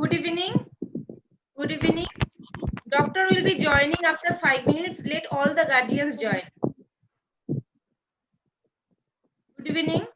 Good evening. Good evening. Doctor will be joining after 5 minutes. Let all the guardians join. Good evening.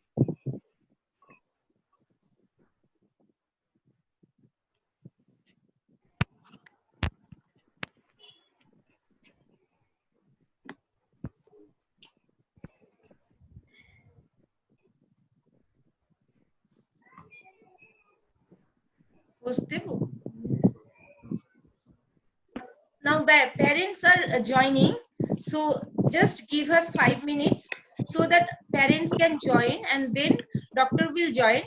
Now parents are joining, so just give us 5 minutes so that parents can join, and then doctor will join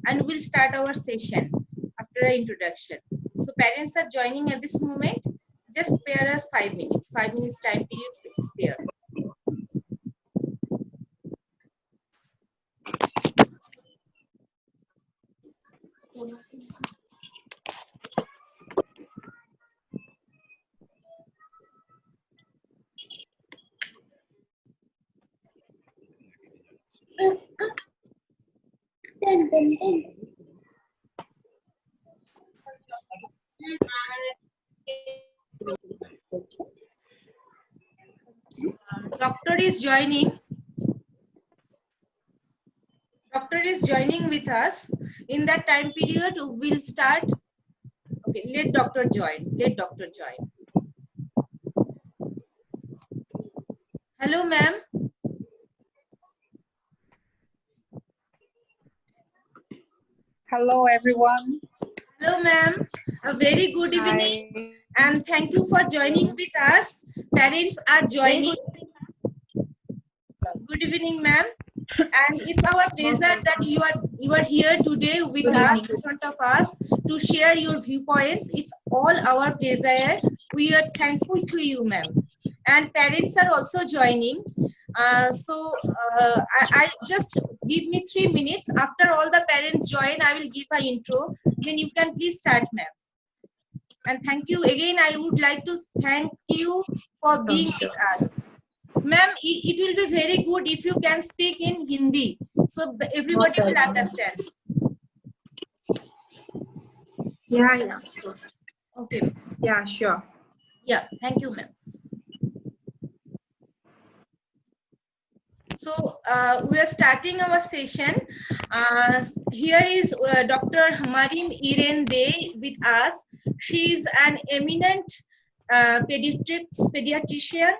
and we'll start our session after our introduction. So parents are joining at this moment. Just spare us 5 minutes. 5 minutes time period spare. Doctor is joining. Doctor is joining with us. In that time period, we'll start. Okay, let doctor join. Let doctor join. Hello, ma'am. Hello, everyone. Hello, ma'am. A very good evening, and thank you for joining with us. Parents are joining. Good evening, ma'am. And it's our pleasure that you are here today with us, in front of us, to share your viewpoints. It's all our pleasure. We are thankful to you, ma'am. And parents are also joining. I just give me 3 minutes. After all the parents join, I will give an intro. Then you can please start, ma'am. And thank you again. I would like to thank you for being with us. Ma'am, it will be very good if you can speak in Hindi, so everybody will understand. Yeah, sure. Okay. Yeah, sure. Yeah, thank you, ma'am. So we are starting our session. Here is Dr. Marim Iren Dey with us. She is an eminent pediatrician,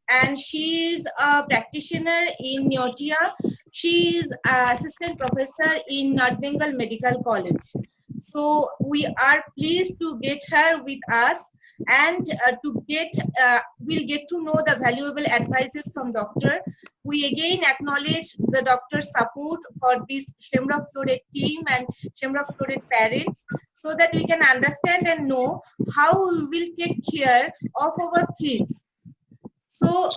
and she is a practitioner in Neotia. She is assistant professor in North Bengal Medical College. So we are pleased to get her with us, and we'll get to know the valuable advices from doctor. We again acknowledge the doctor's support for this Shamrock Flooded team and Shamrock Flooded parents, so that we can understand and know how we will take care of our kids. So,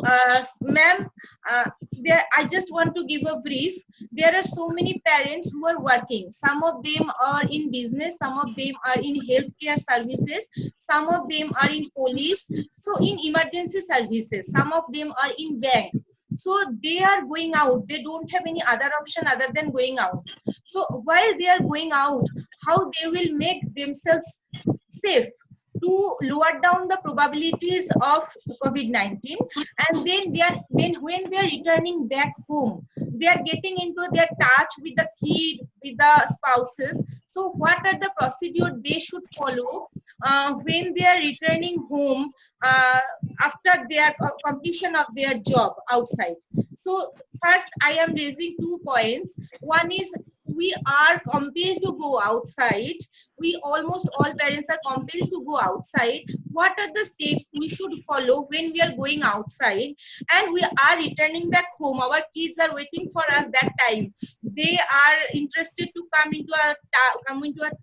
ma'am, I just want to give a brief. There are so many parents who are working. Some of them are in business, some of them are in healthcare services, some of them are in police, so in emergency services, some of them are in bank. So they are going out. They don't have any other option other than going out. So while they are going out, how they will make themselves safe to lower down the probabilities of COVID-19, and then when they are returning back home, they are getting into their touch with the kid, with the spouses. So what are the procedure they should follow when they are returning home after their completion of their job outside? So first, I am raising 2 points. One is, we are compelled to go outside. We almost all parents are compelled to go outside. What are the steps we should follow when we are going outside and we are returning back home? Our kids are waiting for us that time. They are interested to come into a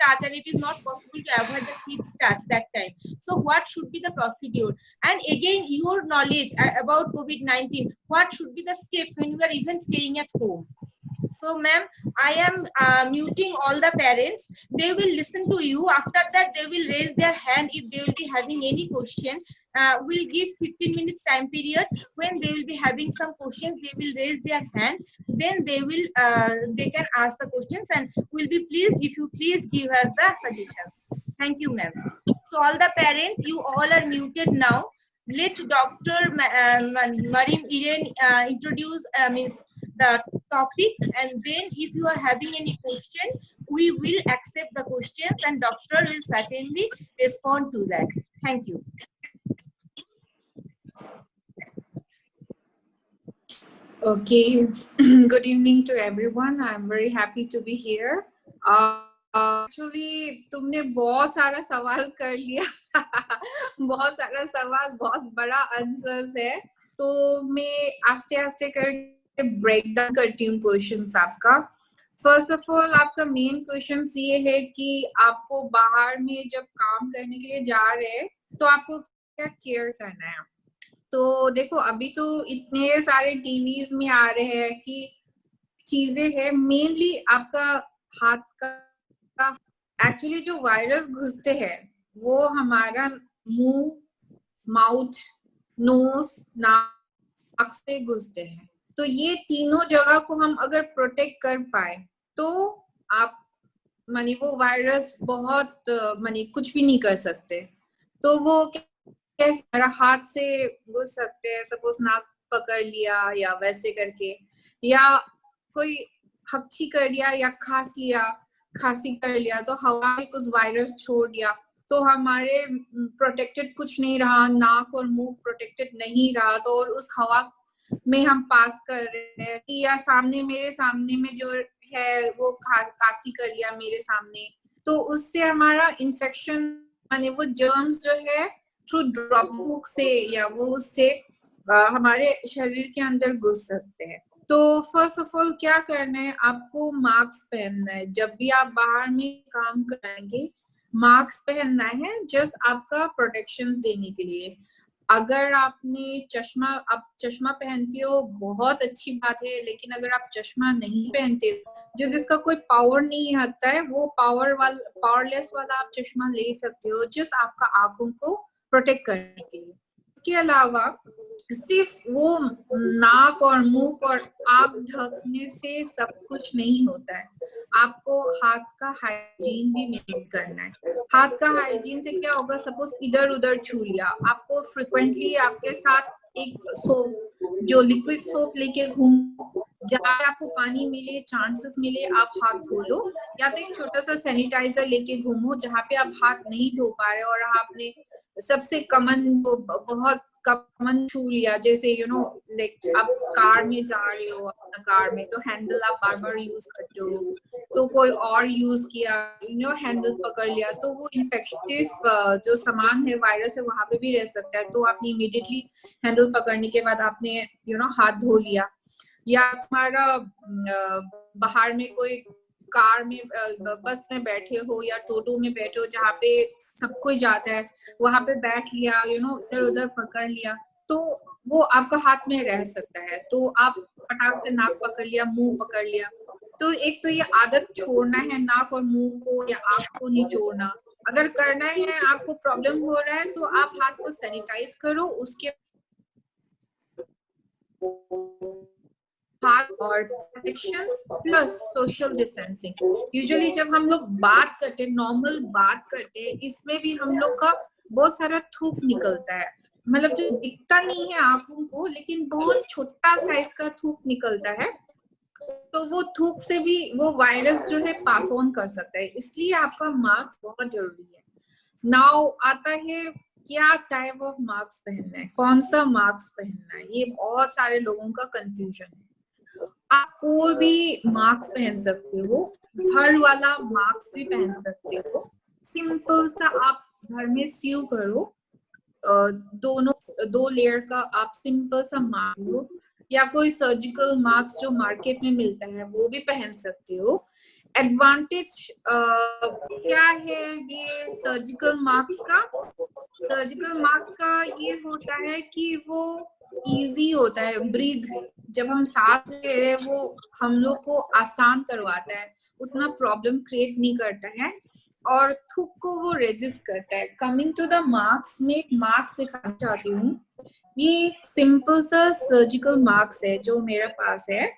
touch, and it is not possible to avoid the kids touch that time. So what should be the procedure? And again, your knowledge about COVID-19, what should be the steps when we are even staying at home? So, ma'am, I am muting all the parents. They will listen to you. After that, they will raise their hand if they will be having any question. We'll give 15 minutes time period. When they will be having some questions, they will raise their hand. Then they can ask the questions, and we'll be pleased if you please give us the suggestions. Thank you, ma'am. So all the parents, you all are muted now. Let Dr. Marim Iren introduce means the topic, and then if you are having any question, we will accept the questions and doctor will certainly respond to that. Thank you. Okay. Good evening to everyone. I'm very happy to be here. Actually, तुमने बहुत सारा सवाल कर लिया. बहुत सारा सवाल, बहुत बड़ा आंसर्स है. तो मैं आस्ते आस्ते करके ब्रेक डाउन करती हूँ क्वेश्चंस आपका. फर्स्ट ऑफ ऑल, आपका मेन क्वेश्चन ये है कि आपको बाहर में जब काम करने के लिए जा रहे हैं तो आपको क्या केयर करना है. तो देखो, अभी तो इतने सारे टीवीज में आ रहे हैं कि चीजें हैं. मेनली आपका हाथ का एक्चुअली जो वायरस घुसते हैं वो हमारा मुंह, माउथ, नोज, नाक से घुसते हैं. तो ये तीनों जगह को हम अगर प्रोटेक्ट कर पाए तो आप मानी वो वायरस बहुत मानी कुछ भी नहीं कर सकते. तो वो मेरा हाथ से घुस सकते हैं, सपोज नाक पकड़ लिया या वैसे करके, या कोई हक्ची कर लिया या खांसी कर लिया तो हवा में कुछ वायरस छोड़ दिया तो हमारे प्रोटेक्टेड कुछ नहीं रहा, नाक और मुंह प्रोटेक्टेड नहीं रहा, तो और उस हवा में हम पास कर रहे हैं. या मेरे सामने में जो है वो खांसी कर लिया मेरे सामने, तो उससे हमारा इन्फेक्शन माने वो जर्म्स जो है थ्रू ड्रॉपबुक से या वो उससे हमारे शरीर के अंदर घुस सकते हैं. तो फर्स्ट ऑफ ऑल क्या करना है, आपको मास्क पहनना है. जब भी आप बाहर में काम करेंगे मास्क पहनना है, जस्ट आपका प्रोटेक्शन देने के लिए. अगर आपने आप चश्मा पहनते हो बहुत अच्छी बात है, लेकिन अगर आप चश्मा नहीं पहनते हो, जिसका कोई पावर नहीं आता है, वो पावरलेस वाला आप चश्मा ले सकते हो, जस्ट आपका आंखों को प्रोटेक्ट करने के लिए. इसके अलावा सिर्फ वो नाक और मुंह और आंख ढकने से सब कुछ नहीं होता है. आपको हाथ का हाइजीन भी मेंटेन करना है. हाथ का हाइजीन से क्या होगा, सपोज इधर उधर छू लिया, आपको फ्रिक्वेंटली आपके साथ एक सोप, जो लिक्विड सोप लेके घूमो, जहाँ आपको पानी मिले, चांसेस मिले आप हाथ धो लो, या तो एक छोटा सा सैनिटाइजर लेके घूमो जहाँ पे आप हाथ नहीं धो पा रहे और आपने सबसे कॉमन बहुत कॉमन छू लिया, जैसे लाइक आप कार में जा रहे हो, अपना कार में तो हैंडल आप बार बार यूज करते हो, तो कोई और यूज किया, हैंडल पकड़ लिया, तो वो इन्फेक्टिव जो सामान है, वायरस है, वहां पे भी रह सकता है. तो आपने इमीडिएटली हैंडल पकड़ने के बाद आपने हाथ धो लिया. या तुम्हारा बाहर में कोई कार में बस में बैठे हो या टोटो में बैठे हो जहाँ पे सब कोई जाता है, वहां पे बैठ लिया, इधर उधर पकड़ लिया, तो वो आपका हाथ में रह सकता है. तो आप फटाक से नाक पकड़ लिया, मुंह पकड़ लिया. तो एक तो ये आदत छोड़ना है, नाक और मुंह को या आंख को नहीं छोड़ना. अगर करना है, आपको प्रॉब्लम हो रहा है, तो आप हाथ को सैनिटाइज करो, उसके हाथ और protection plus social distancing. Usually जब हम लोग बात करते, नॉर्मल बात करते, इसमें भी हम लोग का बहुत सारा थूक निकलता है, मतलब जो दिखता नहीं है आंखों को, लेकिन बहुत छोटा साइज का थूक निकलता है. तो वो थूक से भी वो वायरस जो है पास ऑन कर सकता है, इसलिए आपका मास्क बहुत जरूरी है. नाउ आता है क्या टाइप ऑफ मास्क पहनना है, कौन सा मास्क पहनना है, ये बहुत सारे लोगों का कंफ्यूजन है. आप कोई भी मास्क पहन सकते हो, घर वाला मास्क भी पहन सकते हो. सिंपल सा आप घर में सीव करो, दो लेयर का आप सिंपल सा मास्क लो, या कोई सर्जिकल मास्क जो मार्केट में मिलता है वो भी पहन सकते हो. एडवांटेज क्या है ये सर्जिकल मास्क का ये होता है कि वो इजी होता है, ब्रीथ, जब हम सांस ले रहे हैं वो हम लोग को आसान करवाता है, उतना प्रॉब्लम क्रिएट नहीं करता है, और थूक को वो रेजिस्ट करता है. कमिंग टू द मास्क, में एक मास्क दिखाना चाहती हूँ. ये एक सिंपल सा सर्जिकल मास्क है जो मेरे पास है.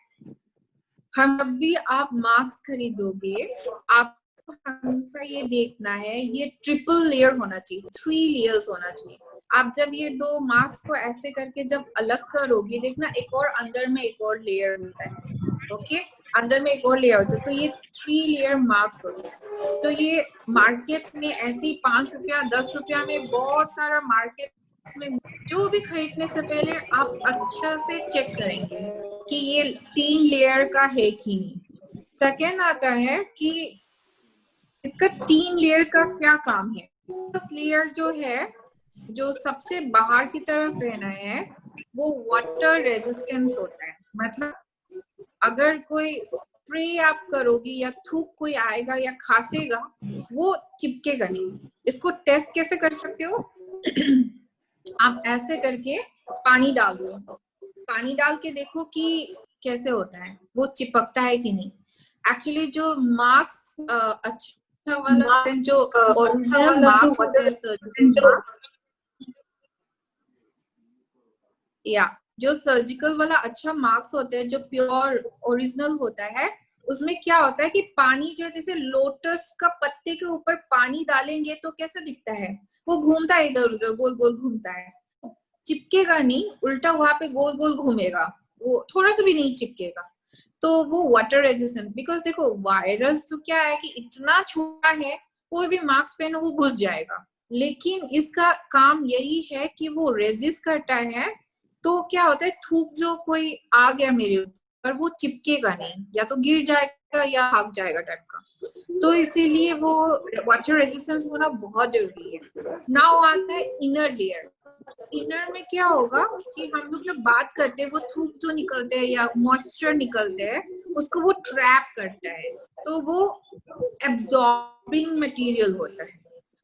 हम जब भी आप मास्क खरीदोगे, आप हमेशा ये देखना है, ये ट्रिपल लेयर होना चाहिए, 3 लेयर्स होना चाहिए। आप जब ये 2 मार्क्स को ऐसे करके जब अलग करोगे, देखना एक और अंदर में एक और लेयर होता है, ओके, अंदर में एक और लेयर होता है, तो ये 3 लेयर मार्क्स होते हैं। तो ये मार्केट में ऐसी 5 रुपया 10 रुपया में बहुत सारा मार्केट में जो भी खरीदने से पहले आप अच्छा से चेक करेंगे कि ये 3 लेयर का है कि नहीं। सेकेंड आता है कि इसका 3 लेयर का क्या काम है। फर्स्ट लेयर जो है, जो सबसे बाहर की तरफ रहना है, वो वाटर रेजिस्टेंस होता है। मतलब अगर कोई स्प्रे आप करोगे या थूक कोई आएगा या खांसेगा, वो चिपकेगा नहीं। इसको टेस्ट कैसे कर सकते हो? आप ऐसे करके पानी डाल दो, पानी डाल के देखो कि कैसे होता है, वो चिपकता है कि नहीं। एक्चुअली जो मार्क्स अच्छा वाला जो ओरिजिनल मार्क्स होते हैं, सर्जिकल मार्क्स, या जो सर्जिकल वाला अच्छा मार्क्स होते हैं, जो प्योर ओरिजिनल होता है, उसमें क्या होता है कि पानी जो जैसे लोटस का पत्ते के ऊपर पानी डालेंगे तो कैसा दिखता है, वो घूमता है इधर उधर, गोल गोल घूमता है, चिपकेगा नहीं, उल्टा वहां पे गोल गोल घूमेगा, वो थोड़ा सा भी नहीं चिपकेगा। तो वो वाटर रेजिस्टेंट, बिकॉज देखो वायरस तो क्या है कि इतना छोटा है, कोई भी मास्क पहनो वो घुस जाएगा, लेकिन इसका काम यही है कि वो रेजिस्ट करता है। तो क्या होता है, थूक जो कोई आ गया मेरे ऊपर, वो चिपकेगा नहीं, या तो गिर जाएगा या भाग जाएगा टाइप का। तो इसीलिए वो वाटर रेजिस्टेंस होना बहुत जरूरी है। नाउ आता है इनर लेयर। इनर में क्या होगा कि हम लोग जब बात करते हैं, वो थूक जो निकलते हैं या मॉइस्चर निकलते हैं, उसको वो ट्रैप करता है, तो वो एब्जॉर्बिंग मटेरियल होता है।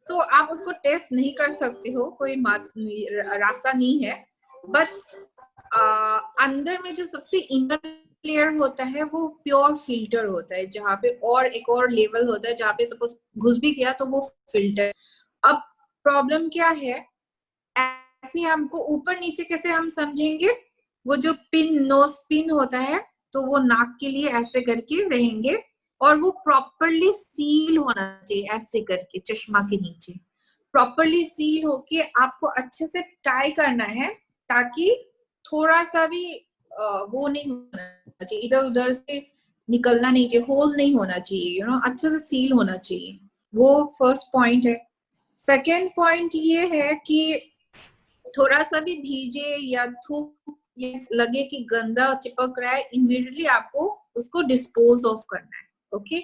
तो आप उसको टेस्ट नहीं कर सकते हो, कोई रास्ता नहीं है, बट अंदर में जो सबसे इनर लेयर होता है वो प्योर फिल्टर होता है, जहाँ पे और एक और लेवल होता है, जहाँ पे सपोज घुस भी गया तो वो फिल्टर। अब प्रॉब्लम क्या है, ऐसे हमको ऊपर नीचे कैसे हम समझेंगे, वो जो पिन, नोज पिन होता है, तो वो नाक के लिए ऐसे करके रहेंगे, और वो प्रॉपरली सील होना चाहिए, ऐसे करके चश्मा के नीचे प्रॉपरली सील होके आपको अच्छे से टाई करना है, ताकि थोड़ा सा भी वो नहीं होना चाहिए, इधर उधर से निकलना नहीं चाहिए, होल नहीं होना चाहिए, यू नो, अच्छे से सील होना चाहिए। वो फर्स्ट पॉइंट है। सेकेंड पॉइंट ये है कि थोड़ा सा भी भीजे या थूक ये लगे कि गंदा चिपक रहा है, इमीडिएटली आपको उसको डिस्पोज ऑफ करना है, ओके।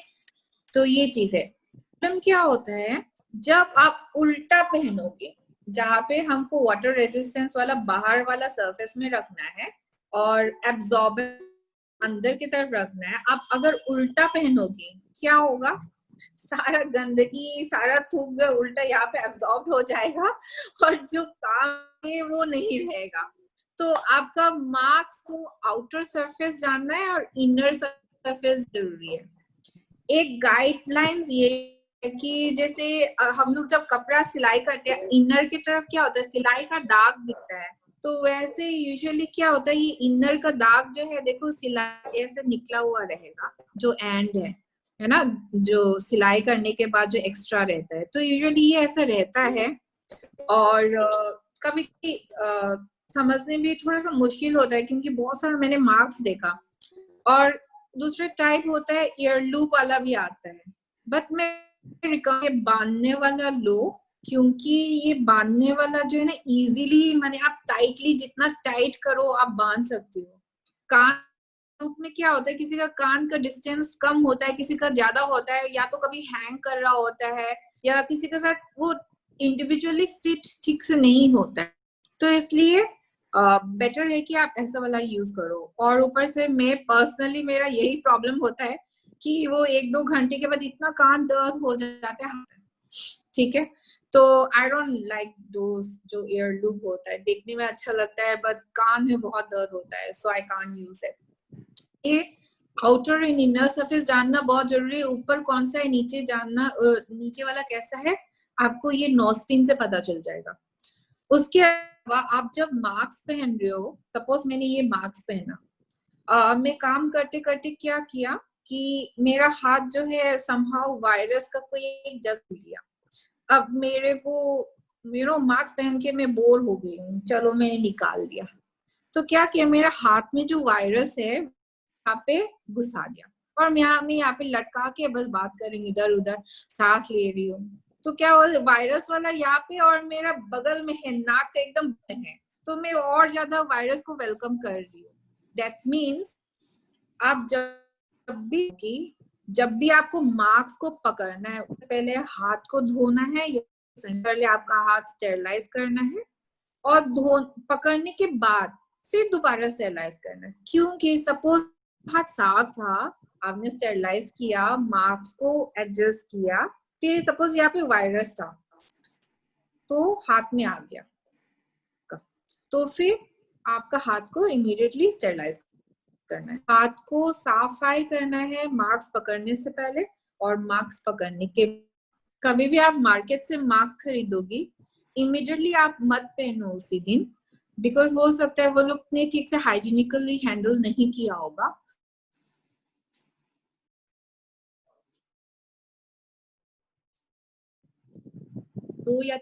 तो ये चीज है। प्रॉब्लम क्या होता है, जब आप उल्टा पहनोगे, जहाँ पे हमको वाटर रेजिस्टेंस वाला बाहर वाला सरफेस में रखना है और एब्जॉर्बर अंदर की तरफ रखना है, आप अगर उल्टा पहनोगे क्या होगा, सारा गंदगी, सारा थूक जो उल्टा यहाँ पे एब्जॉर्ब हो जाएगा, और जो काम है वो नहीं रहेगा। तो आपका मार्क्स को आउटर सरफेस जानना है और इनर सरफेस जरूरी है। एक गाइडलाइंस ये है कि जैसे हम लोग जब कपड़ा सिलाई करते हैं, इनर की तरफ क्या होता है, सिलाई का दाग दिखता है, तो वैसे यूजुअली क्या होता है, ये इनर का दाग जो है, देखो सिलाई ऐसे निकला हुआ रहेगा, जो एंड है ना, जो सिलाई करने के बाद जो एक्स्ट्रा रहता है, तो यूजुअली ये ऐसा रहता है। और कभी समझने में थोड़ा सा मुश्किल होता है, क्योंकि बहुत सारा मैंने मार्क्स देखा। और दूसरे टाइप होता है ईयर लूप वाला भी आता है, बट मैं रिकमेंड बांधने वाला लो, क्योंकि ये बांधने वाला जो है ना, इजीली, माने आप टाइटली जितना टाइट करो आप बांध सकते हो। कान लूप में क्या होता है, किसी का कान का डिस्टेंस कम होता है, किसी का ज्यादा होता है, या तो कभी हैंग कर रहा होता है, या किसी के साथ वो इंडिविजुअली फिट ठीक से नहीं होता है, तो इसलिए बेटर है कि आप ऐसा वाला यूज करो। और ऊपर से मैं पर्सनली, मेरा यही प्रॉब्लम होता है कि वो 1-2 घंटे के बाद इतना कान दर्द हो जाता है, ठीक है। तो आई डोंट लाइक दोस जो ईयर लूप होता है, देखने में अच्छा लगता है बट कान में बहुत दर्द होता है, सो आई कांट यूज इट। ये आउटर एंड इनर सरफेस जानना बहुत जरूरी है। ऊपर कौन सा है, नीचे जानना, नीचे वाला कैसा है, आपको ये नोजपिन से पता चल जाएगा। उसके अलावा आप जब मास्क पहन रहे हो, सपोज मैंने ये मास्क पहना, मैं काम करते करते क्या किया कि मेरा हाथ जो है समहाउ वायरस का कोई एक जग लिया। अब मेरे को मास्क पहन के मैं बोर हो गई हूँ, चलो मैंने निकाल दिया। तो क्या किया, मेरा हाथ में जो वायरस है यहाँ पे घुसा दिया, और मैं यहाँ पे लटका के बस बात करेंगे, इधर उधर सांस ले रही हूँ। तो क्या हुआ, वायरस वाला यहाँ पे और मेरा बगल में है, नाक का एकदम है, तो मैं और ज्यादा वायरस को वेलकम कर रही हूँ। दैट मीन्स आप जब भी आपको मास्क को पकड़ना है, पहले हाथ को धोना है, या पहले आपका हाथ स्टेरिलाइज करना है, और पकड़ने के बाद फिर दोबारा स्टेरिलाइज करना है। क्योंकि सपोज हाथ साफ था, आपने स्टेरिलाइज किया, मास्क को एडजस्ट किया, फिर सपोज यहाँ पे वायरस था तो हाथ में आ गया, तो फिर आपका हाथ को इमीडिएटली स्टेरिलाइज करना है। हाथ को सफाई करना है मास्क पकड़ने से पहले और मास्क पकड़ने के। कभी भी आप मार्केट से मास्क खरीदोगी, इमीडिएटली आप मत पहनो उसी दिन, बिकॉज हो सकता है वो लोग ने ठीक से हाइजीनिकली हैंडल नहीं किया होगा। तो या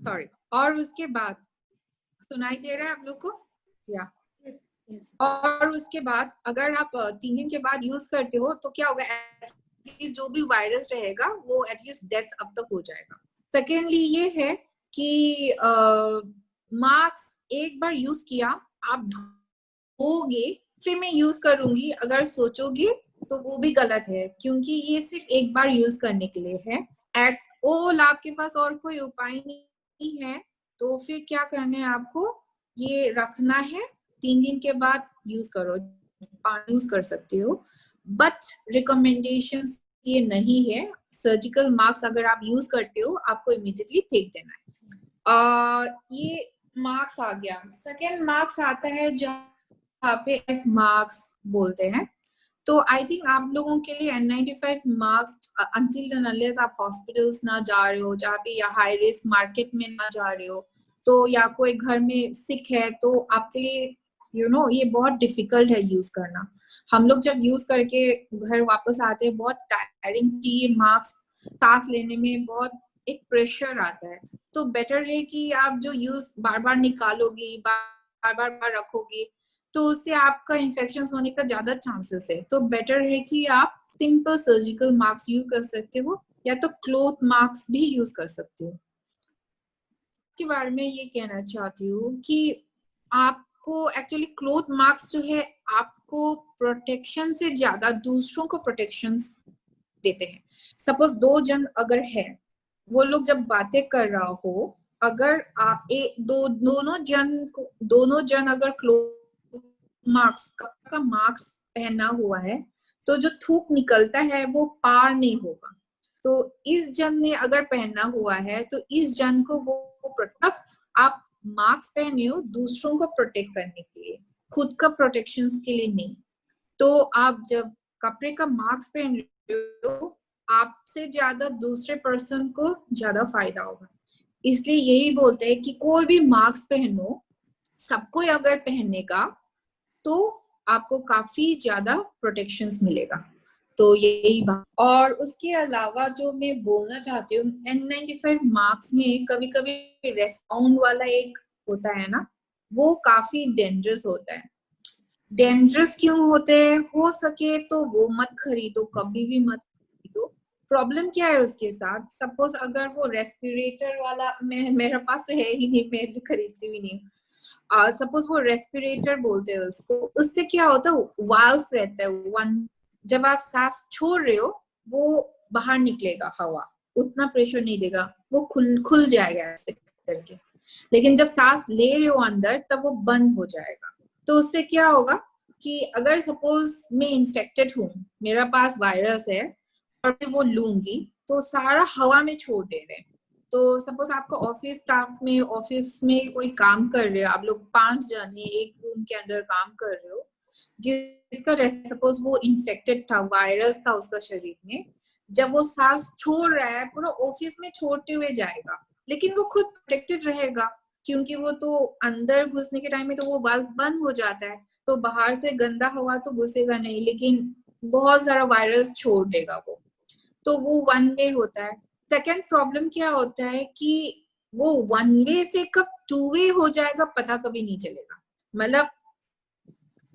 सॉरी, और उसके बाद सुनाई दे रहा है आप लोग को या? और उसके बाद अगर आप 3 दिन के बाद यूज करते हो तो क्या होगा, एटलीस्ट जो भी वायरस रहेगा वो एटलीस्ट डेथ अब तक हो जाएगा। सेकेंडली ये है कि मास्क एक बार यूज किया, आप धोगे फिर मैं यूज करूंगी अगर सोचोगे तो वो भी गलत है, क्योंकि ये सिर्फ एक बार यूज करने के लिए है। एट ऑल आपके पास और कोई उपाय नहीं है तो फिर क्या करना है आपको, ये रखना है, 3 दिन के बाद यूज करो, यूज कर सकते हो। बट रिकमेंडेशन ये नहीं है, सर्जिकल मास्क अगर आप यूज करते हो आपको इमीडिएटली फेंक देना है। ये मास्क आ गया। सेकेंड मास्क आता है जहाँ पे एफ मास्क बोलते हैं। तो आई थिंक आप लोगों के लिए N95 मास्क अंटिल अनलेस आप हॉस्पिटल्स ना जा रहे हो, जहाँ पे या हाई रिस्क मार्केट में ना जा रहे हो, तो या कोई घर में सिक है, तो आपके लिए ये बहुत डिफिकल्ट है यूज करना। हम लोग जब यूज करके घर वापस आते हैं बहुत टायरिंग, ये मास्क सांस लेने में बहुत एक प्रेशर आता है। तो बेटर है कि आप जो यूज बार बार निकालोगी, बार बार रखोगी, तो उससे आपका इन्फेक्शन होने का ज्यादा चांसेस है। तो बेटर है कि आप सिंपल सर्जिकल मास्क यूज कर सकते हो, या तो क्लॉथ मास्क भी यूज कर सकते हो। के बारे में ये कहना चाहती हूँ कि आपको एक्चुअली क्लॉथ मास्क जो है आपको प्रोटेक्शन से ज्यादा दूसरों को प्रोटेक्शन देते हैं। सपोज 2 जन अगर है, वो लोग जब बातें कर रहा हो, अगर आप दोनों जन अगर क्लॉथ मास्क का मास्क पहना हुआ है, तो जो थूक निकलता है वो पार नहीं होगा। तो इस जन ने अगर पहना हुआ है तो इस जन को वो आप मास्क पहने हो दूसरों को प्रोटेक्ट करने के लिए, खुद का प्रोटेक्शन के लिए नहीं। तो आप जब कपड़े का मास्क पहन रहे हो, आपसे ज्यादा दूसरे पर्सन को ज्यादा फायदा होगा। इसलिए यही बोलते हैं कि कोई भी मास्क पहनो, सबको अगर पहनने का, तो आपको काफी ज्यादा प्रोटेक्शन मिलेगा। तो यही बात। और उसके अलावा जो मैं बोलना चाहती हूँ, N95 मास्क में कभी कभी रेस्पाउंड वाला एक होता है ना, वो काफी डेंजरस होता है। डेंजरस क्यों होते हैं, हो सके तो वो मत खरीदो, कभी भी मत खरीदो। प्रॉब्लम क्या है उसके साथ, सपोज अगर वो रेस्पिरेटर वाला, मेरे पास तो है ही नहीं, मैं खरीदती भी नहीं। सपोज वो रेस्पिरेटर बोलते हैं उसको, उससे क्या होता है, वाल्व रहता है वन, जब आप सांस छोड़ रहे हो वो बाहर निकलेगा हवा, उतना प्रेशर नहीं देगा, वो खुल जाएगा ऐसे करके। लेकिन जब सांस ले रहे हो अंदर तब वो बंद हो जाएगा। तो उससे क्या होगा कि अगर सपोज मैं इन्फेक्टेड हूँ, मेरा पास वायरस है और मैं वो लूंगी, तो सारा हवा में छोड़ दे रहे हैं। तो सपोज आपका ऑफिस में कोई काम कर रहे हो, आप लोग 5 जन है, एक रूम के अंदर काम कर रहे हो, जिसका सपोज वो इन्फेक्टेड था, वायरस था उसका शरीर में, जब वो सांस छोड़ रहा है पूरा ऑफिस में छोड़ते हुए जाएगा, लेकिन वो खुद प्रोटेक्टेड रहेगा क्योंकि वो तो अंदर घुसने के टाइम में तो वो वाल्व बंद हो जाता है, तो बाहर से गंदा हवा तो घुसेगा नहीं, लेकिन बहुत सारा वायरस छोड़ देगा वो, तो वो वन वे होता है। सेकेंड प्रॉब्लम क्या होता है कि वो वन वे से कब टू वे हो जाएगा पता कभी नहीं चलेगा। मतलब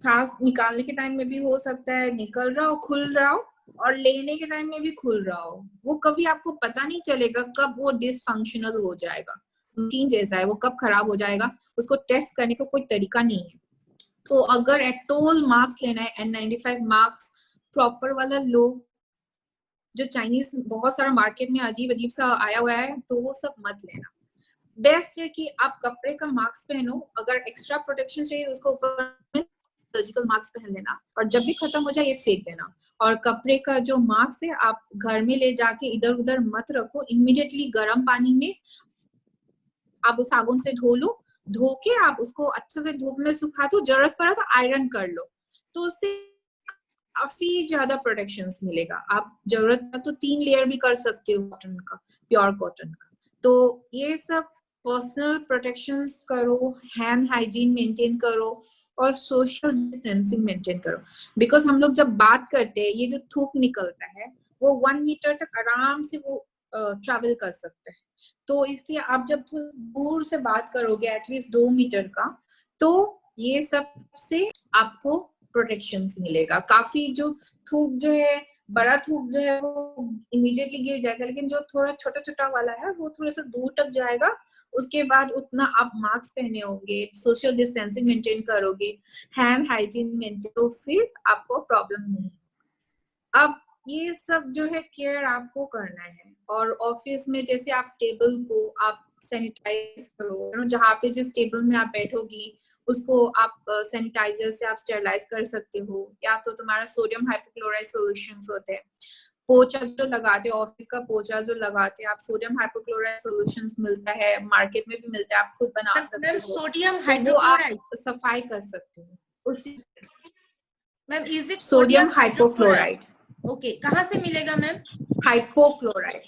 सांस निकालने के टाइम में भी हो सकता है निकल रहा हो, खुल रहा हो, और लेने के टाइम में भी खुल रहा हो, वो कभी आपको पता नहीं चलेगा कब वो डिसफंक्शनल हो जाएगा। मशीन जैसा है, वो कब खराब हो जाएगा उसको टेस्ट करने का कोई तरीका नहीं है। तो अगर एटोल मार्क्स लेना है, N95 मार्क्स प्रॉपर वाला लो, जो चाइनीज बहुत सारा मार्केट में अजीब अजीब सा आया हुआ है, तो वो सब मत लेना। बेस्ट है कि आप कपड़े का मास्क पहनो, अगर एक्स्ट्रा प्रोटेक्शन चाहिए उसको ऊपर सर्जिकल मास्क पहन लेना, और जब भी खत्म हो जाए ये फेंक देना। और कपड़े का जो मास्क है आप घर में ले जाके इधर उधर मत रखो, इमीडिएटली गर्म पानी में आप उस साबुन से धो लो, धो के आप उसको अच्छे से धूप में सुखा दो, जरूरत पड़ा तो आयरन कर लो, तो उससे काफी ज्यादा प्रोटेक्शन मिलेगा। आप जरूरत तो 3 लेयर भी कर सकते हो कॉटन का, प्योर कॉटन का। तो ये सब पर्सनल प्रोटेक्शन करो, हैंड हाइजीन मेंटेन करो, और सोशल डिस्टेंसिंग मेंटेन करो। बिकॉज हम लोग जब बात करते हैं, ये जो थूक निकलता है वो 1 मीटर तक आराम से वो ट्रैवल कर सकता है। तो इसलिए आप जब दूर से बात करोगे एटलीस्ट 2 मीटर का, तो ये सब से आपको प्रोटेक्शन मिलेगा। काफी जो थूक जो है, बड़ा थूक जो है वो इमीडिएटली गिर जाएगा, लेकिन जो थोड़ा छोटा छोटा वाला है वो थोड़ा सा दूर तक जाएगा। उसके बाद उतना आप मास्क पहने होंगे, सोशल डिस्टेंसिंग मेंटेन करोगे, हैंड हाइजीन मेंटेन, तो फिर आपको प्रॉब्लम नहीं। अब ये सब जो है केयर आपको करना है। और ऑफिस में जैसे आप टेबल को आप सैनिटाइज करो, जहाँ पे जिस टेबल में आप बैठोगी उसको आप सैनिटाइजर से आप स्टेरलाइज कर सकते हो, या तो तुम्हारा सोडियम हाइपोक्लोराइड सॉल्यूशंस होते हैं। पोछा जो लगाते हैं, ऑफिस का पोछा जो लगाते हैं आप, सोडियम हाइपोक्लोराइड सॉल्यूशंस मिलता है, मार्केट में भी मिलता है, आप खुद बना सकते हो। सोडियम तो वो आप हाइड्रोक्लोराइड सफाई कर सकते हो उसी। Ma'am, is it sodium hypochloride, okay, कहाँ से मिलेगा मैम? हाइपोक्लोराइड,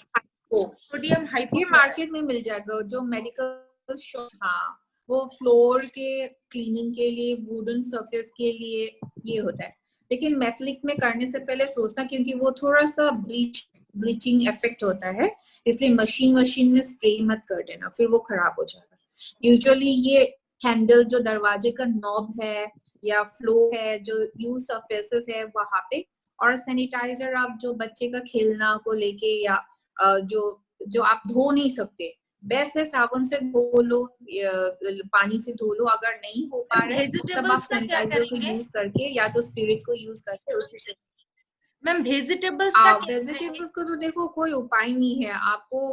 सोडियम ये हाइपोक्लोराइड मार्केट में मिल जाएगा, जो मेडिकल शॉप, हाँ, वो फ्लोर के क्लीनिंग के लिए, वुडन सरफेस के लिए ये होता है। लेकिन मेटलिक में करने से पहले सोचना, क्योंकि वो थोड़ा सा ब्लीचिंग इफेक्ट होता है, इसलिए मशीन में स्प्रे मत कर देना, फिर वो खराब हो जाएगा। यूजुअली ये हैंडल जो दरवाजे का नॉब है या फ्लो है, जो यूज सरफेसेस है वहां पे, और सैनिटाइजर आप जो बच्चे का खेलना को लेके, या जो आप धो नहीं सकते, बेस्ट है साबुन से धो लो, पानी से धो लो। अगर नहीं हो पा रहा है तब आप वेजिटेबल्स का क्या सैनिटाइजर को करेंगे? यूज करके, या तो स्पिरिट को यूज करके उसी से। मैम, वेजिटेबल्स का क्या करेंगे? वेजिटेबल्स को तो देखो कोई उपाय नहीं है आपको।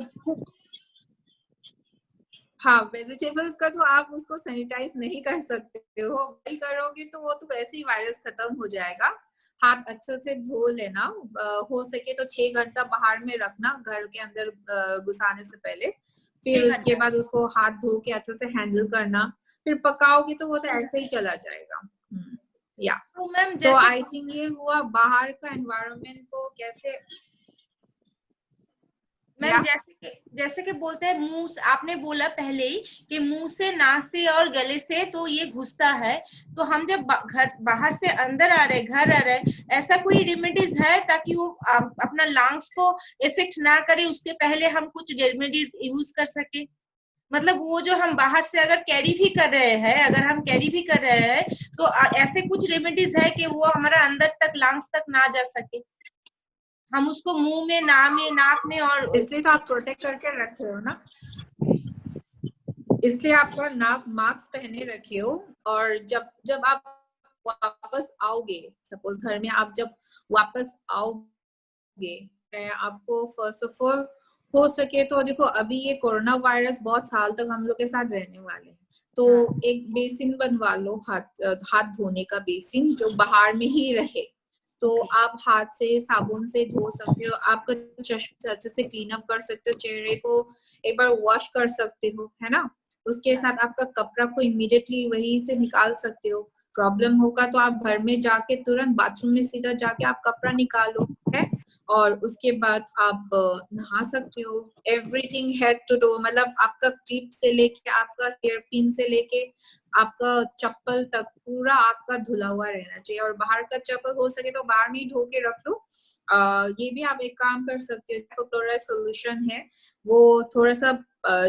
हाँ, वेजिटेबल्स का तो आप उसको सैनिटाइज नहीं कर सकते हो, बॉइल करोगे तो वो तो वैसे ही वायरस खत्म हो जाएगा। हाथ अच्छे से धो लेना, हो सके तो 6 घंटा बाहर में रखना, घर के अंदर घुसाने से पहले। फिर उसके बाद उसको हाथ धो के अच्छे से हैंडल करना, फिर पकाओगी तो वो तो ऐसे ही चला जाएगा। या तो मैम, तो जैसे आई थिंक ये हुआ बाहर का एनवायरनमेंट को कैसे। मैम, जैसे कि बोलते हैं मुंह से, आपने बोला पहले ही कि मुंह से, नाक से और गले से तो ये घुसता है। तो हम जब घर बाहर से अंदर आ रहे, घर आ रहे, ऐसा कोई रेमेडीज है ताकि वो अपना लंग्स को इफेक्ट ना करे, उसके पहले हम कुछ रेमेडीज यूज कर सके? मतलब वो जो हम बाहर से अगर कैरी भी कर रहे हैं, अगर हम कैरी भी कर रहे हैं, तो ऐसे कुछ रेमेडीज है कि वो हमारा अंदर तक, लंग्स तक ना जा सके, हम उसको मुंह में, नाक में और इसलिए तो आप प्रोटेक्ट करके रखे हो ना, इसलिए आपका नाक मास्क पहने रखे हो। और जब आप वापस आओगे, सपोज घर में आप जब वापस आओगे, आपको फर्स्ट ऑफ ऑल हो सके तो देखो, अभी ये कोरोना वायरस बहुत साल तक हम लोग के साथ रहने वाले हैं, तो एक बेसिन बनवा लो, हाथ धोने का बेसिन जो बाहर में ही रहे, तो आप हाथ से साबुन से धो सकते हो, आपका चश्मे से अच्छे से क्लीन अप कर सकते हो, चेहरे को एक बार वॉश कर सकते हो, है ना। उसके साथ आपका कपड़ा को इमीडिएटली वही से निकाल सकते हो। प्रॉब्लम होगा तो आप घर में जाके तुरंत बाथरूम में सीधा जाके आप कपड़ा निकालो, है। और उसके बाद आप नहा सकते हो। एवरीथिंग हेड टू टो, मतलब आपका क्लिप से लेके आपका हेयर पिन से लेके आपका चप्पल तक पूरा आपका धुला हुआ रहना चाहिए। और बाहर का चप्पल हो सके तो बाहर में ही धो के रख लो। ये भी आप एक काम कर सकते हो, हाइपोक्लोराइड सोल्यूशन है वो थोड़ा सा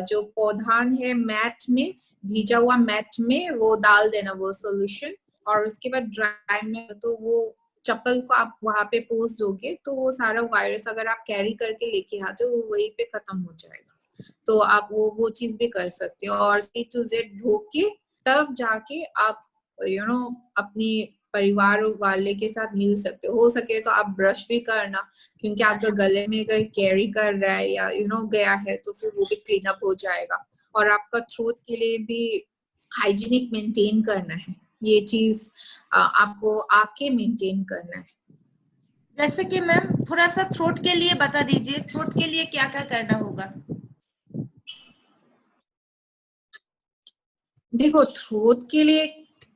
जो पौधान है मैट में, भीजा हुआ मैट में वो डाल देना वो सोल्यूशन, और उसके बाद ड्राई में तो वो चप्पल को आप वहां पे पोंछ दोगे तो वो सारा वायरस अगर आप कैरी करके लेके आते हो वो वहीं पे खत्म हो जाएगा। तो आप वो चीज भी कर सकते हो। और A to Z धो के तब जाके आप अपनी परिवार वाले के साथ मिल सकते हो सके तो आप ब्रश भी करना, क्योंकि आपका गले में अगर कैरी कर रहा है या गया है तो फिर वो भी क्लीन अप हो जाएगा। और आपका थ्रोट के लिए भी हाइजीनिक मेंटेन करना है, ये चीज आपको आके मेंटेन करना है। जैसे कि मैम थोड़ा सा थ्रोट के लिए बता दीजिए, थ्रोट के लिए क्या क्या करना होगा? देखो थ्रोट के लिए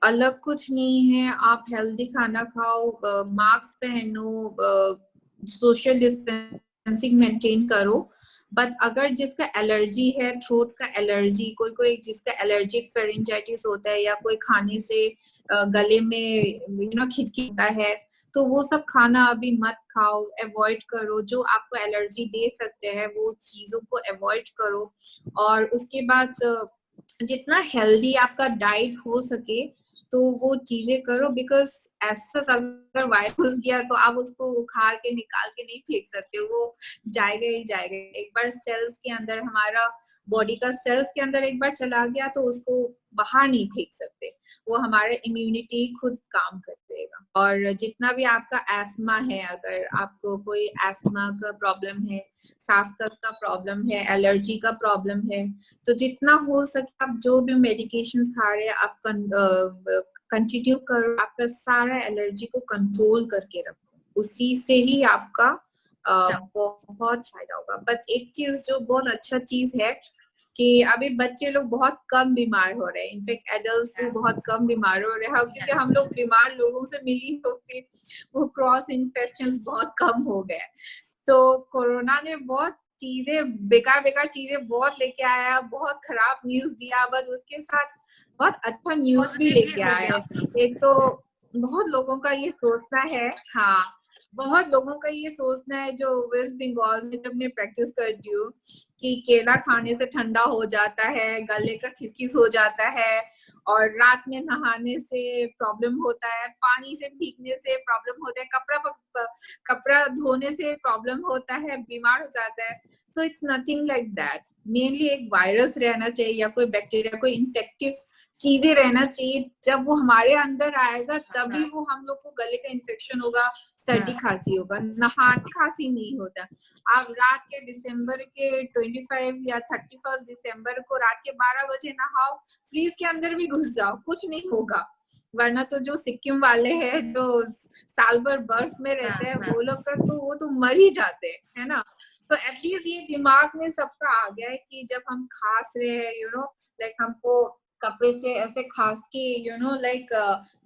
अलग कुछ नहीं है, आप हेल्दी खाना खाओ, मास्क पहनो, सोशल डिस्टेंसिंग मेंटेन करो। बट अगर जिसका एलर्जी है, थ्रोट का एलर्जी, कोई जिसका एलर्जिक फेरिंजाइटिस होता है या कोई खाने से गले में खिंचता है, तो वो सब खाना अभी मत खाओ, अवॉइड करो। जो आपको एलर्जी दे सकते हैं वो चीजों को अवॉइड करो। और उसके बाद जितना हेल्दी आपका डाइट हो सके तो वो चीजें करो, बिकॉज ऐसा अगर वायरस घुस गया तो आप उसको उखाड़ के निकाल के नहीं फेंक सकते, वो जाएगा ही जाएगा। एक बार सेल्स के अंदर, हमारा बॉडी का सेल्स के अंदर एक बार चला गया तो उसको बाहर नहीं फेंक सकते, वो हमारा इम्यूनिटी खुद काम करेगा। और जितना भी आपका एस्मा है, अगर आपको कोई एस्मा का प्रॉब्लम है, सांस का प्रॉब्लम है, एलर्जी का प्रॉब्लम है, तो जितना हो सके आप जो भी मेडिकेशंस खा रहे हैं आप कंटिन्यू करो, आपका सारा एलर्जी को कंट्रोल करके रखो, उसी से ही आपका बहुत फायदा होगा। बट एक चीज जो बहुत अच्छा चीज है कि अभी बच्चे लोग बहुत कम बीमार हो रहे हैं, इनफेक्ट एडल्ट्स भी बहुत कम बीमार हो रहे हैं, क्योंकि हम लोग बीमार लोगों से मिली तो फिर वो क्रॉस इन्फेक्शंस बहुत कम हो गए। तो कोरोना ने बहुत चीजें, बेकार चीजें बहुत लेके आया, बहुत खराब न्यूज दिया, बट उसके साथ बहुत अच्छा न्यूज भी लेके आया। एक तो बहुत लोगों का ये सोचना है, हाँ, बहुत लोगों का ये सोचना है जो वेस्ट बंगाल में जब मैं प्रैक्टिस करती हूँ कि केला खाने से ठंडा हो जाता है, गले का खिसखिस हो जाता है, और रात में नहाने से प्रॉब्लम होता है, पानी से भीगने से प्रॉब्लम होता है, कपड़ा धोने से प्रॉब्लम होता है, बीमार हो जाता है। So it's nothing like that. Mainly एक वायरस रहना चाहिए या कोई बैक्टीरिया, कोई इन्फेक्टिव चीजें रहना चाहिए, जब वो हमारे अंदर आएगा तभी वो हम लोग को गले का इन्फेक्शन होगा, सर्दी खांसी होगा, नहाने खांसी नहीं होता। आप रात के दिसंबर के 25 या 31 दिसंबर को रात के 12 बजे नहाओ, फ्रीज के अंदर भी घुस जाओ, कुछ नहीं होगा। वरना तो जो सिक्किम वाले हैं जो साल भर बर्फ में रहते हैं, वो लोग का तो वो तो मर ही जाते हैं, है ना। तो एटलीस्ट ये दिमाग में सबका आ गया है कि जब हम खांस रहे हैं, लाइक हमको कपड़े से ऐसे खांस के लाइक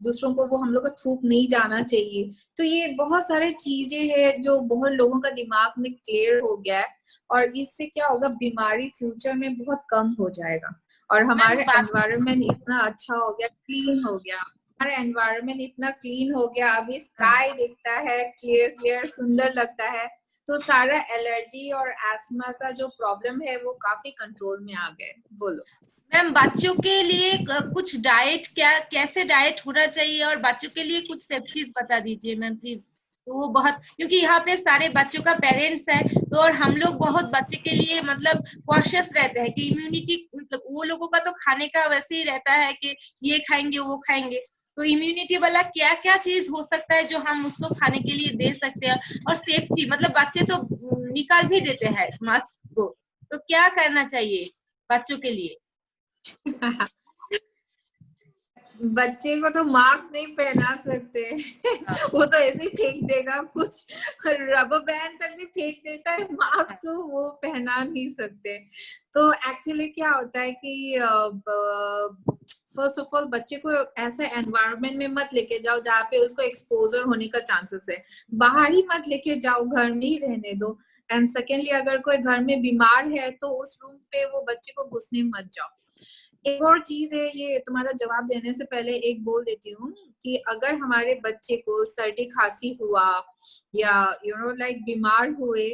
दूसरों को वो हम लोग का थूक नहीं जाना चाहिए। तो ये बहुत सारे चीजें हैं जो बहुत लोगों का दिमाग में क्लियर हो गया है, और इससे क्या होगा, बीमारी फ्यूचर में बहुत कम हो जाएगा। और हमारे एनवायरनमेंट इतना अच्छा हो गया, क्लीन हो गया, हमारा एनवायरनमेंट इतना क्लीन हो गया, अभी स्काई दिखता है क्लियर सुंदर लगता है, तो सारा एलर्जी और एस्मा का जो प्रॉब्लम है वो काफी कंट्रोल में आ गए। बोलो मैम, बच्चों के लिए कुछ डाइट, कैसे डाइट होना चाहिए, और बच्चों के लिए कुछ सेफ्टीज बता दीजिए मैम प्लीज। तो वो बहुत, क्योंकि यहाँ पे सारे बच्चों का पेरेंट्स है, तो और हम लोग बहुत बच्चे के लिए मतलब कॉशियस रहते हैं कि इम्यूनिटी, मतलब वो लोगों का तो खाने का वैसे ही रहता है कि ये खाएंगे वो खाएंगे, तो इम्यूनिटी वाला क्या क्या चीज हो सकता है जो हम उसको खाने के लिए दे सकते हैं। और सेफ्टी, मतलब बच्चे तो निकाल भी देते हैं मास्क को, तो क्या करना चाहिए बच्चों के लिए? बच्चे को तो मास्क नहीं पहना सकते वो तो ऐसे ही फेंक देगा, कुछ रबर बैंड तक भी फेंक देता है, मास्क तो वो पहना नहीं सकते। तो एक्चुअली क्या होता है कि फर्स्ट ऑफ ऑल बच्चे को ऐसे एनवायरनमेंट में मत लेके जाओ जहाँ पे उसको एक्सपोजर होने का चांसेस है, बाहर ही मत लेके जाओ, घर में ही रहने दो। एंड सेकेंडली अगर कोई घर में बीमार है तो उस रूम पे वो बच्चे को घुसने मत जाओ। एक और चीज है, ये तुम्हारा जवाब देने से पहले एक बोल देती हूँ कि अगर हमारे बच्चे को सर्दी खांसी हुआ या लाइक बीमार हुए,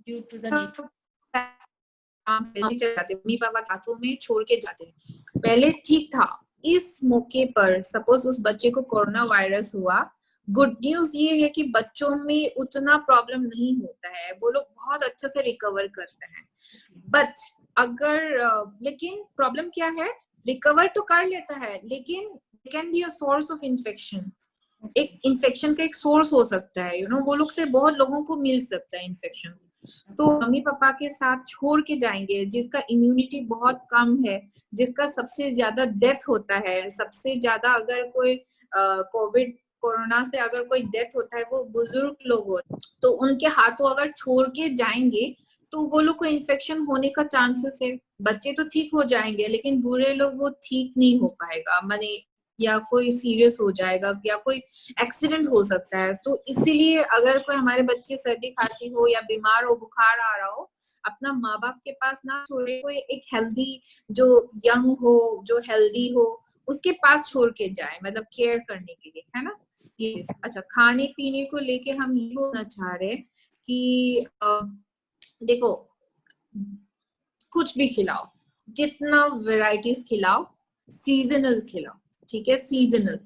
ड्यू टू द नेटवर्क पहले चले जाते, मम्मी पापा के हाथों में छोड़ के जाते, पहले ठीक था। इस मौके पर सपोज उस बच्चे को कोरोना वायरस हुआ, गुड न्यूज ये है कि बच्चों में उतना प्रॉब्लम नहीं होता है, वो लोग बहुत अच्छे से रिकवर करते हैं। बट अगर लेकिन प्रॉब्लम क्या है, रिकवर तो कर लेता है लेकिन can be a source of infection, एक इन्फेक्शन का एक सोर्स हो सकता है, वो लोग से बहुत लोगों को मिल सकता है इन्फेक्शन। तो मम्मी पापा के साथ छोड़ के जाएंगे जिसका इम्यूनिटी बहुत कम है, जिसका सबसे ज्यादा डेथ होता है, सबसे ज्यादा अगर कोई कोविड कोरोना से अगर कोई डेथ होता है वो बुजुर्ग लोग होते हैं, तो उनके हाथों अगर छोड़ के जाएंगे तो वो लोग को इन्फेक्शन होने का चांसेस है। बच्चे तो ठीक हो जाएंगे लेकिन बूढ़े लोग वो ठीक नहीं हो पाएगा, माने या कोई सीरियस हो जाएगा या कोई एक्सीडेंट हो सकता है। तो इसीलिए अगर कोई हमारे बच्चे सर्दी खांसी हो या बीमार हो, बुखार आ रहा हो, अपना माँ बाप के पास ना छोड़े, कोई एक हेल्दी जो यंग हो, जो हेल्दी हो, उसके पास छोड़ के जाए, मतलब केयर करने के लिए, है ना। ये अच्छा, खाने पीने को लेके हम ये बोलना चाह रहे कि देखो कुछ भी खिलाओ, जितना वैरायटीज खिलाओ, सीजनल खिलाओ, ठीक है, सीजनल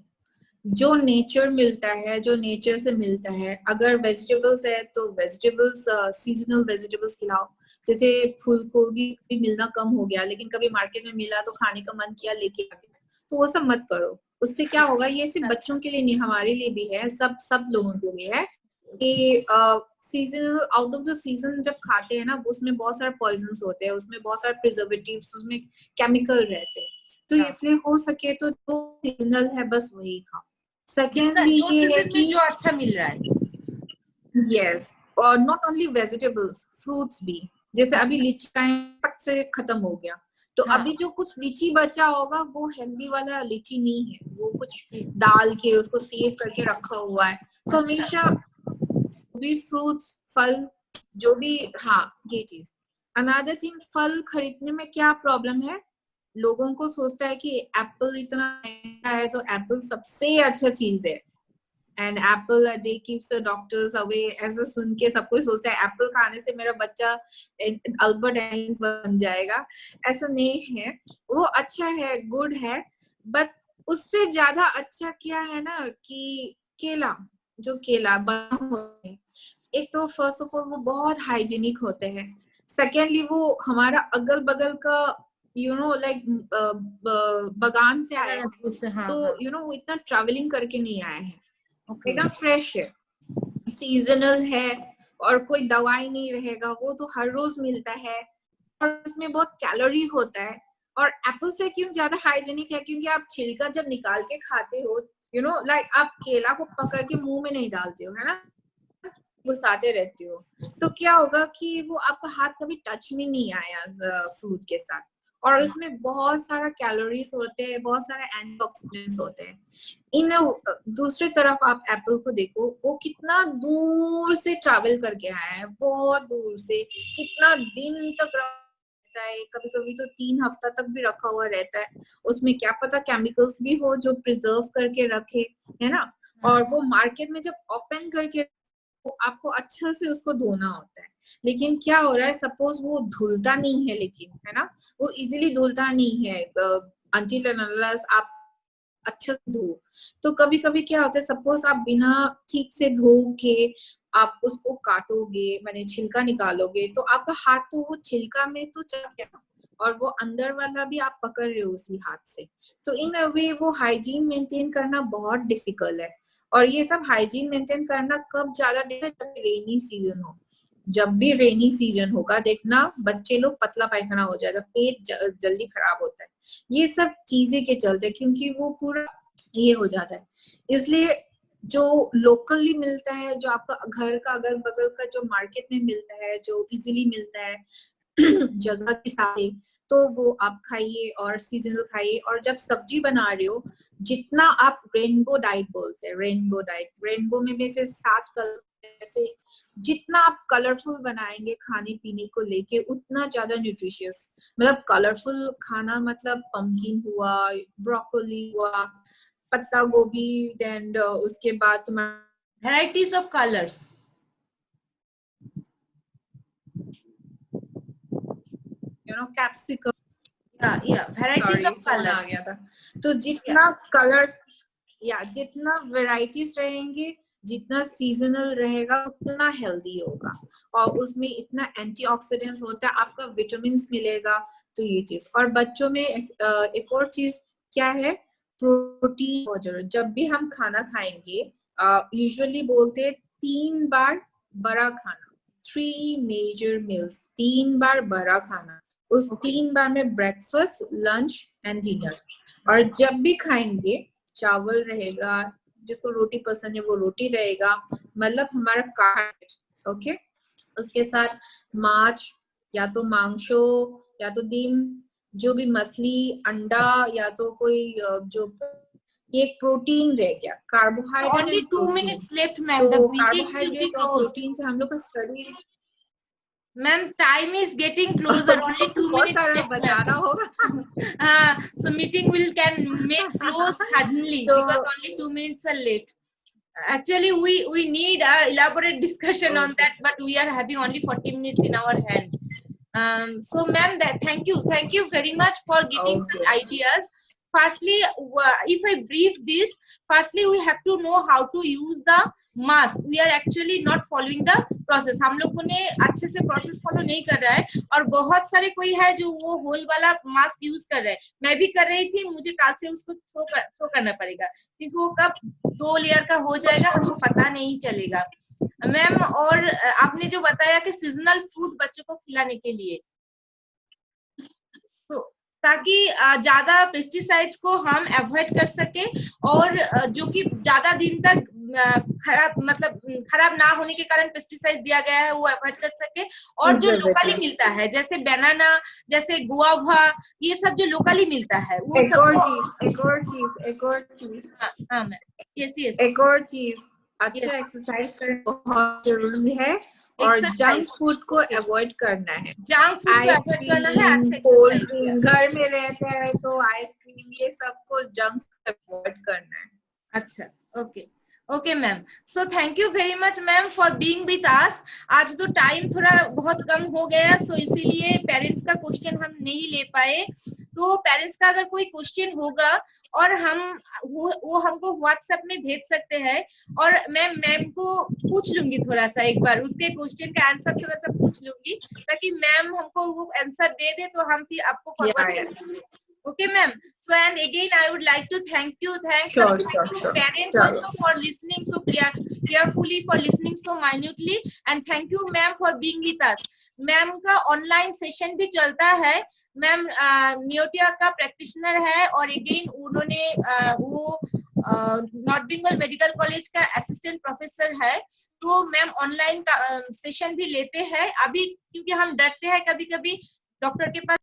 जो नेचर मिलता है, जो नेचर से मिलता है। अगर वेजिटेबल्स है तो वेजिटेबल्स, सीजनल वेजिटेबल्स खिलाओ। जैसे फूल गोभी भी मिलना कम हो गया लेकिन कभी मार्केट में मिला तो खाने का मन किया, लेके आ गया, तो वो सब मत करो। उससे क्या होगा, ये सिर्फ बच्चों के लिए नहीं, हमारे लिए भी है, सब लोगों के लिए है कि seasonal out of the season जब खाते हैं ना, उसमें बहुत सारे पॉइजन्स होते हैं, उसमें बहुत सारे प्रिजर्वेटिव्स, उसमें केमिकल रहते हैं। तो इसलिए हो सके तो जो सीजनल है बस वही खाओ। सेकेंडली जो ये है सीजन में कि जो अच्छा मिल रहा है, यस, और नॉट ओनली वेजिटेबल्स, फ्रूट्स भी। जैसे अभी लीची टाइम पट से खत्म हो गया, तो हाँ, अभी जो कुछ लीची बचा होगा वो हेल्दी वाला लीची नहीं है, वो कुछ डाल के उसको सेव करके रखा हुआ है। तो हमेशा भी फ्रूट्स, फल जो भी, हाँ ये चीज। अनदर थिंग, फल खरीदने में क्या प्रॉब्लम है, लोगों को सोचता है कि एप्पल इतना महंगा है तो एप्पल सबसे अच्छा चीज है, and Apple a day keeps the doctors away, ऐसा सुन के सब कोई सोचता है एप्पल खाने से मेरा बच्चा अल्बर्ट आइंस्टाइन बन जाएगा। ऐसा नहीं है, वो अच्छा है, गुड है, बट उससे ज्यादा अच्छा क्या है ना कि केला, जो केला बना होते हैं, एक तो फर्स्ट ऑफ ऑल वो बहुत हाइजीनिक होते हैं, सेकेंडली वो हमारा अगल बगल का लाइक बगान से आया है, हाँ, तो हाँ, वो इतना ट्रैवलिंग करके नहीं आया है, ओके, एकदम फ्रेश है, सीजनल है, और कोई दवाई नहीं रहेगा, वो तो हर रोज मिलता है, और उसमें बहुत कैलोरी होता है। और एप्पल से क्यों ज्यादा हाइजीनिक है, क्योंकि आप छिलका जब निकाल के खाते हो, लाइक आप केला को पकड़ के मुंह में नहीं डालते हो, है ना, घुसाते रहते हो, तो क्या होगा कि वो आपका हाथ कभी टच में नहीं आया फ्रूट के साथ, और उसमें बहुत सारा कैलोरीज होते हैं, बहुत सारा एंटीऑक्सीडेंट्स होते हैं। इन दूसरी तरफ आप एप्पल को देखो, वो कितना दूर से ट्रैवल करके आया है, बहुत दूर से, कितना दिन तक रहता है, कभी कभी तो 3 हफ्ता तक भी रखा हुआ रहता है, उसमें क्या पता केमिकल्स भी हो जो प्रिजर्व करके रखे, है ना। और वो मार्केट में जब ओपन करके आपको अच्छा से उसको धोना होता है, लेकिन क्या हो रहा है, सपोज वो धुलता नहीं है, लेकिन है ना, वो इजीली धुलता नहीं है until and unless आप अच्छा से धो। तो कभी कभी क्या होता है, सपोज आप बिना ठीक से धो के आप उसको काटोगे, माने छिलका निकालोगे, तो आपका हाथ तो वो छिलका में तो चला गया, और वो अंदर वाला भी आप पकड़ रहे हो उसी हाथ से। तो इन अ वे वो हाइजीन मेंटेन करना बहुत डिफिकल्ट है। और ये सब हाइजीन मेंटेन करना कब ज्यादा डिफिकल्ट, रेनी सीजन हो, जब भी रेनी सीजन होगा देखना बच्चे लोग पतला पायखाना हो जाएगा, पेट जल्दी खराब होता है, ये सब चीजें के चलते, क्योंकि वो पूरा ये हो जाता है। इसलिए जो लोकली मिलता है, जो आपका घर का अगल बगल का जो मार्केट में मिलता है, जो इजीली मिलता है जगह के साथ, तो वो आप खाइए और सीजनल खाइए। और जब सब्जी बना रहे हो, जितना आप रेनबो डाइट बोलते हैं, रेनबो डाइट, रेनबो में से 7 कलर, ऐसे जितना आप कलरफुल बनाएंगे खाने पीने को लेके, उतना ज्यादा न्यूट्रिशियस। मतलब कलरफुल खाना मतलब पंपकिन हुआ, ब्रोकोली हुआ, पत्ता गोभी, देन उसके बाद तुम्हारा varieties of colors. Capsicum, Yeah, varieties of phone आ colors. गया था। तो जितना कलर या जितना वेराइटीज रहेंगे, जितना सीजनल रहेगा, उतना हेल्दी होगा। और उसमें इतना एंटीऑक्सीडेंट्स होता है, आपका विटामिन मिलेगा। तो ये चीज, और बच्चों में एक और चीज क्या है, प्रोटीन बहुत जरूरत। जब भी हम खाना खाएंगे, यूजुअली बोलते हैं 3 बार बड़ा खाना, 3 मेजर मील्स, 3 बार बड़ा खाना। उस 3 बार में ब्रेकफास्ट, लंच एंड डिनर। और जब भी खाएंगे, चावल रहेगा, जिसको रोटी पसंद है वो रोटी रहेगा, मतलब हमारा कार्ब, ओके। उसके साथ माछ, या तो मांसो, या तो डिम, जो भी मछली, अंडा, या तो कोई जो ये प्रोटीन रह गया, carbohydrate Only and 2 protein. minutes left, ma'am. The तो meeting will be कार्बोहाइड्रेट और closed. प्रोटीन से हम लोग का शरीर Ma'am, time is getting closer. Only 2 बहुत minutes सारा left, बताना ma'am. होगा। So meeting can make close suddenly तो because only 2 minutes are left. Actually, we need a elaborate discussion on that, but we are having only 40 minutes in our hand. So, ma'am, thank you very much for giving such ideas. Firstly, if I brief this, firstly we have to know how to use the mask. We are actually not following the process. हम लोगों ने अच्छे से process follow नहीं कर रहा है, और बहुत सारे कोई है जो वो होल वाला मास्क यूज कर रहे हैं। मैं भी कर रही थी, मुझे कहाँ से उसको थ्रो करना पड़ेगा, क्योंकि वो कब 2 लेयर का हो जाएगा हमको पता नहीं चलेगा। मैम, और आपने जो बताया कि सीजनल फ्रूट बच्चों को खिलाने के लिए, ताकि ज्यादा पेस्टिसाइड्स को हम अवॉइड कर सके, और जो कि ज्यादा दिन तक खराब ना होने के कारण पेस्टिसाइड दिया गया है वो अवॉइड कर सके। और जो लोकली मिलता है, जैसे बनाना, जैसे गुआवा, ये सब जो लोकली मिलता है वो एक सब और चीज हाँ मैम, यस एक और चीज, अच्छा एक्सरसाइज करना बहुत जरूरी है, और जंक फूड को अवॉइड करना है। जंक फूड को अवॉइड करना है। अच्छा, कोल्ड ड्रिंक, घर में रहते हैं तो आइसक्रीम, ये सबको जंक अवॉइड करना है। अच्छा, okay ma'am. So thank you very much ma'am for being with us. आज तो टाइम थोड़ा बहुत कम हो गया, सो इसीलिए पेरेंट्स का क्वेश्चन हम नहीं ले पाए। तो पेरेंट्स का अगर कोई क्वेश्चन होगा, और हम वो हमको व्हाट्सएप में भेज सकते हैं, और मैं मैम को पूछ लूंगी थोड़ा सा, एक बार उसके क्वेश्चन का आंसर थोड़ा सा पूछ लूंगी, ताकि मैम हमको वो आंसर दे दे तो हम फिर आपको फॉरवर्ड कर देंगे। Okay, ma'am. So, and again, I would like to thank you parents also for listening so carefully, for listening so minutely, and thank you, ma'am, for being with us. Ma'am का online session भी चलता है। Ma'am Neotia का practitioner है, और again उन्होंने वो north Bengal medical college का असिस्टेंट प्रोफेसर है। तो मैम ऑनलाइन का सेशन भी लेते हैं। अभी क्योंकि हम डरते हैं कभी कभी डॉक्टर के पास